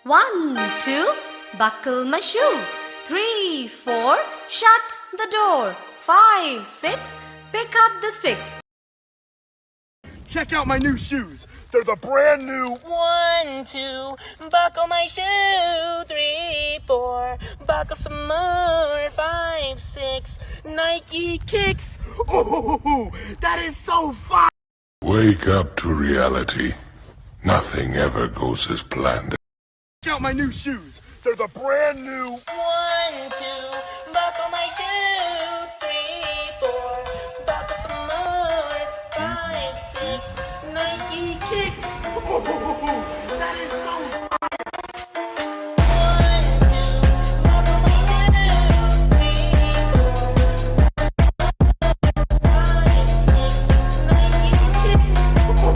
1, 2, buckle my shoe. 3, 4, shut the door. 5, 6, pick up the sticks. Check out my new shoes. They're the brand new 1, 2, buckle my shoe. 3, 4, buckle some more. 5, 6, Nike kicks. Ooh, that is so fun. Wake up to reality. Nothing ever goes as planned. Check out my new shoes. They're the brand new 1, 2, buckle my shoe. 3, 4, buckle some more. 5, 6, Nike kicks. Ooh, that is so